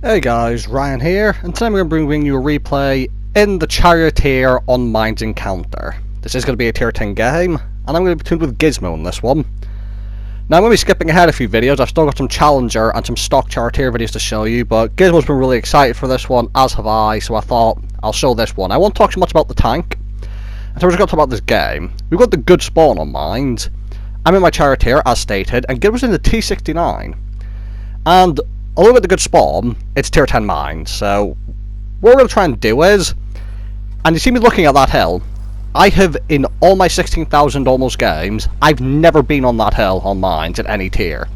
Hey guys, Ryan here, and today I'm going to be bringing you a replay in the Charioteer on Mines Encounter. This is going to be a tier 10 game, and I'm going to be tuned with Gizmo on this one. Now I'm going to be skipping ahead a few videos. I've still got some Challenger and some stock Charioteer videos to show you, but Gizmo's been really excited for this one, as have I, so I thought I'll show this one. I won't talk so much about the tank, and so we're just going to talk about this game. We've got the good spawn on Mines. I'm in my Charioteer, as stated, and Gizmo's in the T69. And although with the good spawn, it's tier 10 mines, so what we're going to try and do is, and you see me looking at that hill, I have, in all my 16,000 almost games, I've never been on that hill on mines at any tier.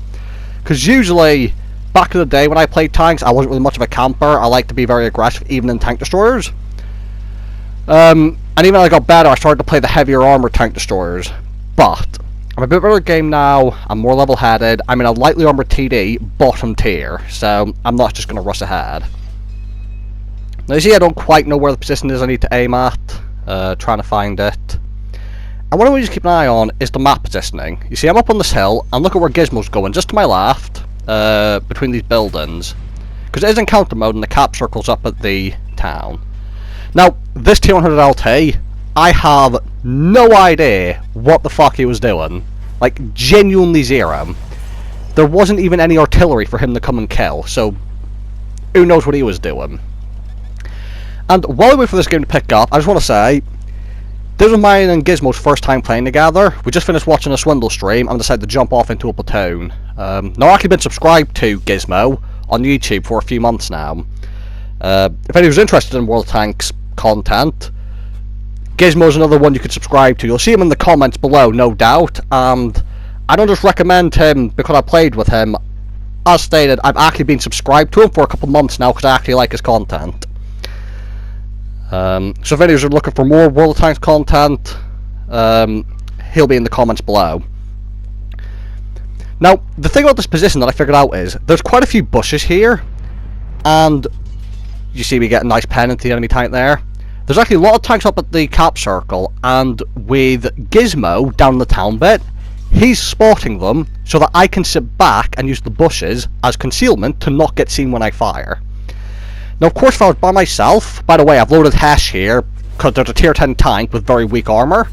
Because usually, back in the day when I played tanks, I wasn't really much of a camper. I like to be very aggressive, even in tank destroyers. And even when I got better, I started to play the heavier armor tank destroyers. But I'm a bit better at the game now, I'm more level-headed, I'm in a lightly armoured TD, bottom tier, so I'm not just going to rush ahead. Now you see I don't quite know where the position is I need to aim at, trying to find it. And what I want you to keep an eye on is the map positioning. You see I'm up on this hill, and look at where Gizmo's going, just to my left, between these buildings. Because it is encounter mode and the cap circle's up at the town. Now, this T100 LT, I have no idea what the fuck he was doing. Like, genuinely zero. There wasn't even any artillery for him to come and kill, so who knows what he was doing. And while we wait for this game to pick up, I just want to say, this was mine and Gizmo's first time playing together. We just finished watching a Swindle stream and decided to jump off into a platoon. Now I've actually been subscribed to Gizmo on YouTube for a few months now. If anyone's interested in World Tanks content, Gizmo's another one you could subscribe to. You'll see him in the comments below, no doubt, and I don't just recommend him because I played with him. As stated, I've actually been subscribed to him for a couple months now because I actually like his content. So if any of you are looking for more World of Tanks content, he'll be in the comments below. Now, the thing about this position that I figured out is, there's quite a few bushes here, and you see we get a nice pen into the enemy tank there. There's actually a lot of tanks up at the cap circle, and with Gizmo down the town bit, he's spotting them so that I can sit back and use the bushes as concealment to not get seen when I fire. Now of course if I was by myself, by the way I've loaded Hesh here because there's a tier 10 tank with very weak armor,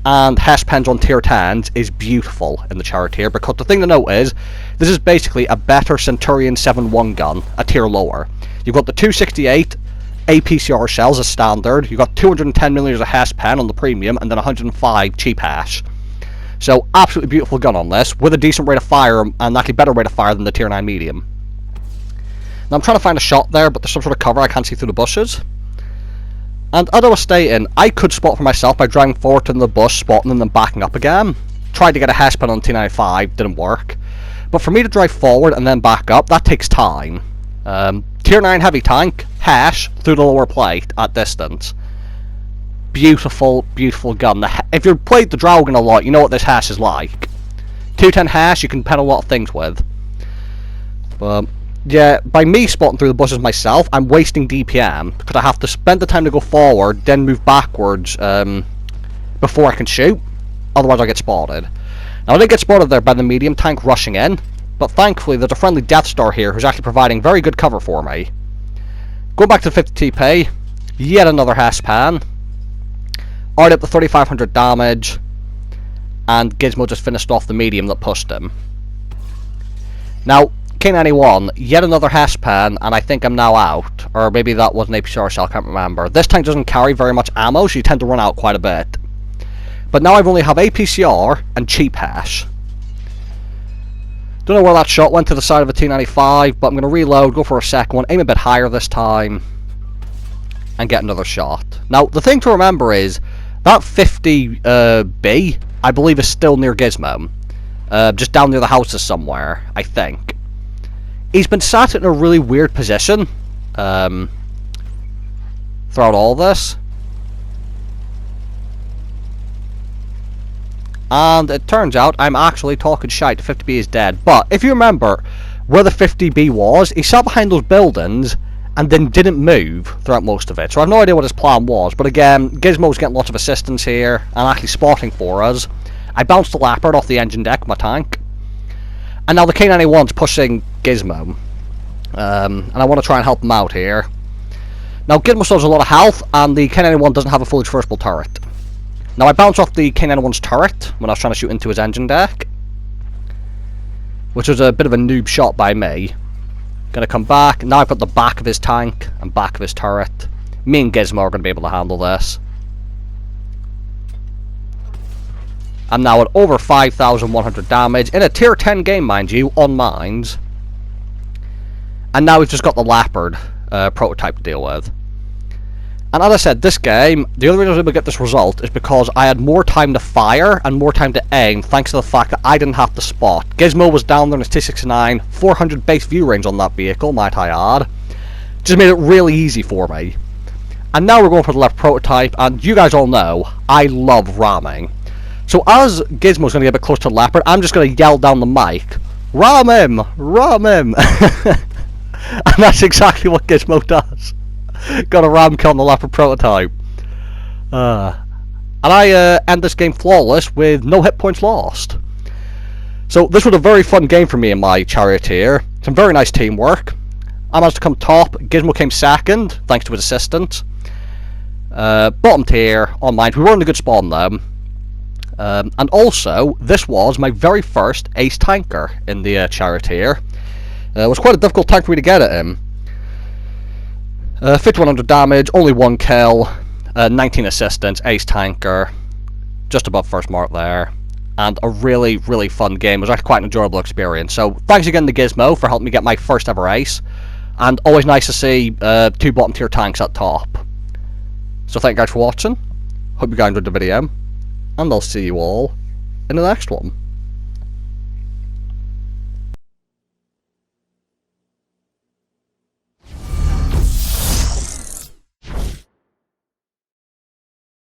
and Hesh pens on tier 10s is beautiful in the Charioteer because the thing to note is, this is basically a better Centurion 7-1 gun, a tier lower. You've got the 268 APCR shells as standard, you've got 210mm of Hesh pen on the premium, and then 105 cheap Hesh. So absolutely beautiful gun on this, with a decent rate of fire, and actually better rate of fire than the tier 9 medium. Now I'm trying to find a shot there, but there's some sort of cover I can't see through the bushes. And as I was stating, I could spot for myself by driving forward to the bush, spotting and then backing up again. Tried to get a Hesh pen on T95, didn't work. But for me to drive forward and then back up, that takes time. Tier 9 heavy tank, Hesh, through the lower plate, at distance. Beautiful, beautiful gun. If you've played the Dragon a lot, you know what this Hesh is like. 210 Hesh, you can pen a lot of things with. But yeah, by me spotting through the bushes myself, I'm wasting DPM, because I have to spend the time to go forward, then move backwards, before I can shoot. Otherwise I'll get spotted. Now I did get spotted there by the medium tank rushing in, but thankfully there's a friendly Death Star here who's actually providing very good cover for me. Going back to 50 TP, yet another Hesh pan. Already up to 3500 damage, and Gizmo just finished off the medium that pushed him. Now, K91, yet another Hesh pan, and I think I'm now out. Or maybe that was an APCR shell, I can't remember. This tank doesn't carry very much ammo, so you tend to run out quite a bit. But now I only have APCR and cheap Hesh. Don't know where that shot went to the side of a T95, but I'm going to reload, go for a second one, aim a bit higher this time, and get another shot. Now, the thing to remember is, that 50B, I believe is still near Gizmo. Just down near the houses somewhere, I think. He's been sat in a really weird position throughout all this. And it turns out I'm actually talking shite. 50B is dead. But if you remember where the 50B was, he sat behind those buildings and then didn't move throughout most of it. So I have no idea what his plan was. But again, Gizmo's getting lots of assistance here and actually spotting for us. I bounced the Leopard off the engine deck of my tank. And now the K91's pushing Gizmo. And I want to try and help him out here. Now, Gizmo still has a lot of health, and the K91 doesn't have a fully traversable turret. Now, I bounced off the K91's turret when I was trying to shoot into his engine deck, which was a bit of a noob shot by me. Gonna come back. Now I've got the back of his tank and back of his turret. Me and Gizmo are gonna be able to handle this. I'm now at over 5,100 damage in a tier 10 game, mind you, on mines. And now we've just got the Leopard prototype to deal with. And as I said, this game, the only reason I was able to get this result is because I had more time to fire and more time to aim, thanks to the fact that I didn't have to spot. Gizmo was down there in his T69, 400 base view range on that vehicle, might I add. Just made it really easy for me. And now we're going for the Leopard prototype, and you guys all know, I love ramming. So as Gizmo's going to get a bit close to the Leopard, I'm just going to yell down the mic, "Ram him! Ram him!" And that's exactly what Gizmo does. Got a ram kill on the Leopard prototype. And I end this game flawless with no hit points lost. So this was a very fun game for me and my Charioteer. Some very nice teamwork. I managed to come top. Gizmo came second, thanks to his assistant. Bottom tier on mine. We were in a good spot on them. And also, this was my very first ace tanker in the Charioteer. It was quite a difficult tank for me to get at him. 5100 damage, only 1 kill, 19 assistance, ace tanker, just above first mark there, and a really, really fun game. It was actually quite an enjoyable experience. So thanks again to Gizmo for helping me get my first ever ace, and always nice to see 2 bottom tier tanks at top. So thank you guys for watching, hope you guys enjoyed the video, and I'll see you all in the next one.